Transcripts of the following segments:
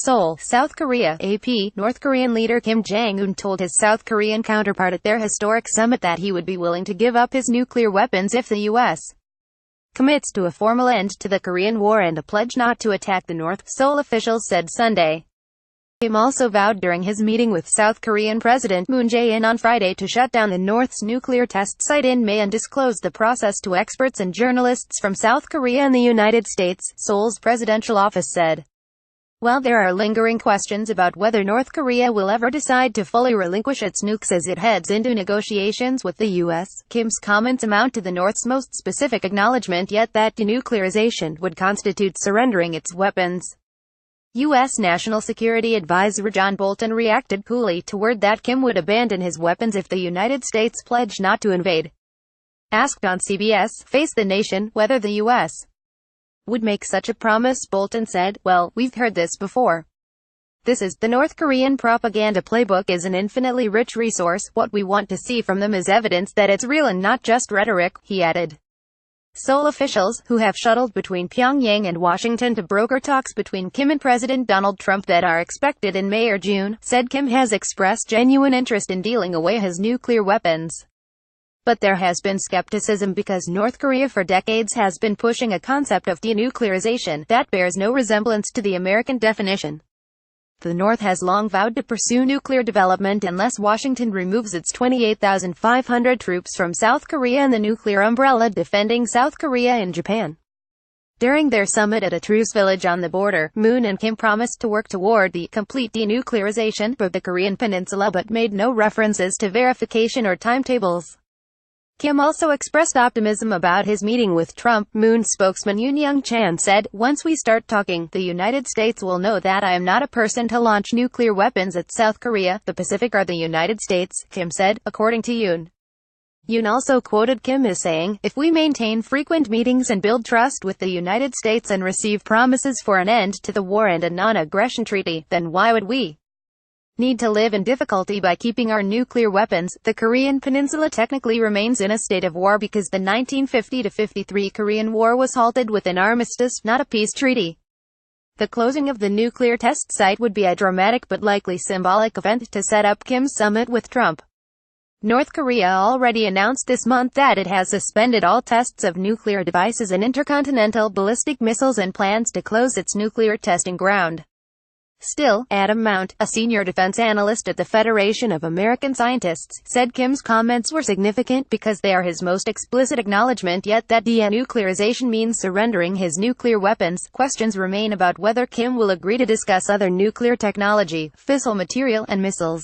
Seoul, South Korea. AP, North Korean leader Kim Jong-un told his South Korean counterpart at their historic summit that he would be willing to give up his nuclear weapons if the U.S. commits to a formal end to the Korean War and a pledge not to attack the North, Seoul officials said Sunday. Kim also vowed during his meeting with South Korean President Moon Jae-in on Friday to shut down the North's nuclear test site in May and disclose the process to experts and journalists from South Korea and the United States, Seoul's presidential office said. While there are lingering questions about whether North Korea will ever decide to fully relinquish its nukes as it heads into negotiations with the U.S., Kim's comments amount to the North's most specific acknowledgement yet that denuclearization would constitute surrendering its weapons. U.S. National Security Advisor John Bolton reacted coolly to word that Kim would abandon his weapons if the United States pledged not to invade. Asked on CBS Face the Nation whether the U.S. would make such a promise, Bolton said, "Well, we've heard this before. The North Korean propaganda playbook is an infinitely rich resource. What we want to see from them is evidence that it's real and not just rhetoric," he added. Seoul officials, who have shuttled between Pyongyang and Washington to broker talks between Kim and President Donald Trump that are expected in May or June, said Kim has expressed genuine interest in dealing away his nuclear weapons. But there has been skepticism because North Korea for decades has been pushing a concept of denuclearization that bears no resemblance to the American definition. The North has long vowed to pursue nuclear development unless Washington removes its 28,500 troops from South Korea and the nuclear umbrella defending South Korea and Japan. During their summit at a truce village on the border, Moon and Kim promised to work toward the complete denuclearization of the Korean peninsula but made no references to verification or timetables. Kim also expressed optimism about his meeting with Trump. Moon spokesman Yoon Young-chan said, "Once we start talking, the United States will know that I am not a person to launch nuclear weapons at South Korea, the Pacific or the United States," Kim said, according to Yoon. Yoon also quoted Kim as saying, "If we maintain frequent meetings and build trust with the United States and receive promises for an end to the war and a non-aggression treaty, then why would we need to live in difficulty by keeping our nuclear weapons?" The Korean peninsula technically remains in a state of war because the 1950-53 Korean War was halted with an armistice, not a peace treaty. The closing of the nuclear test site would be a dramatic but likely symbolic event to set up Kim's summit with Trump. North Korea already announced this month that it has suspended all tests of nuclear devices and intercontinental ballistic missiles and plans to close its nuclear testing ground. Still, Adam Mount, a senior defense analyst at the Federation of American Scientists, said Kim's comments were significant because they are his most explicit acknowledgement yet that denuclearization means surrendering his nuclear weapons. Questions remain about whether Kim will agree to discuss other nuclear technology, fissile material, and missiles.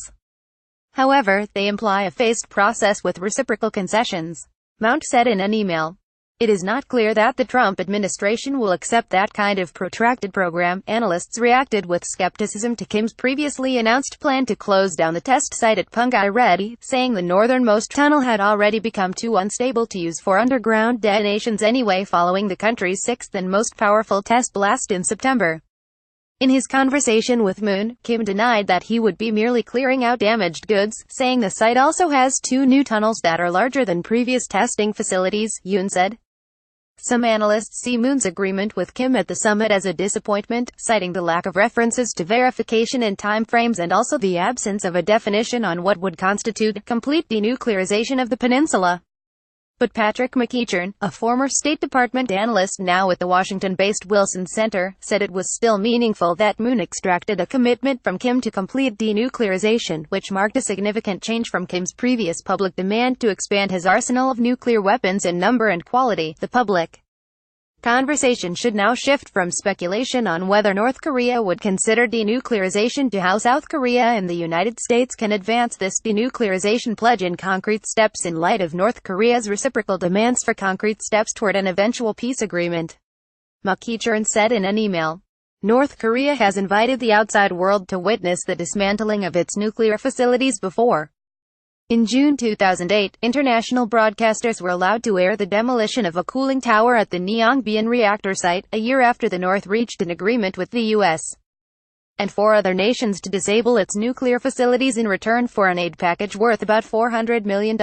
However, they imply a phased process with reciprocal concessions. Mount said in an email, "It is not clear that the Trump administration will accept that kind of protracted program." Analysts reacted with skepticism to Kim's previously announced plan to close down the test site at Punggye Reddy, saying the northernmost tunnel had already become too unstable to use for underground detonations anyway following the country's sixth and most powerful test blast in September. In his conversation with Moon, Kim denied that he would be merely clearing out damaged goods, saying the site also has 2 new tunnels that are larger than previous testing facilities, Yoon said. Some analysts see Moon's agreement with Kim at the summit as a disappointment, citing the lack of references to verification and timeframes and also the absence of a definition on what would constitute complete denuclearization of the peninsula. But Patrick McEachern, a former State Department analyst now at the Washington-based Wilson Center, said it was still meaningful that Moon extracted a commitment from Kim to complete denuclearization, which marked a significant change from Kim's previous public demand to expand his arsenal of nuclear weapons in number and quality. The public conversation should now shift from speculation on whether North Korea would consider denuclearization to how South Korea and the United States can advance this denuclearization pledge in concrete steps in light of North Korea's reciprocal demands for concrete steps toward an eventual peace agreement. McEachern said in an email, "North Korea has invited the outside world to witness the dismantling of its nuclear facilities before." In June 2008, international broadcasters were allowed to air the demolition of a cooling tower at the Neongbyon reactor site, a year after the North reached an agreement with the U.S. and 4 other nations to disable its nuclear facilities in return for an aid package worth about $400 million.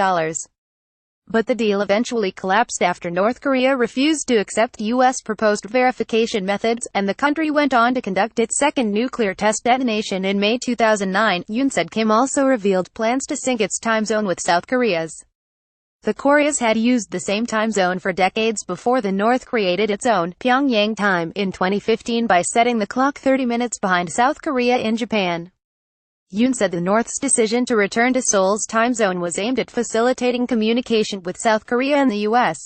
But the deal eventually collapsed after North Korea refused to accept U.S. proposed verification methods, and the country went on to conduct its second nuclear test detonation in May 2009. Yoon said Kim also revealed plans to sync its time zone with South Korea's. The Koreas had used the same time zone for decades before the North created its own Pyongyang time in 2015 by setting the clock 30 minutes behind South Korea in Japan. Yoon said the North's decision to return to Seoul's time zone was aimed at facilitating communication with South Korea and the U.S.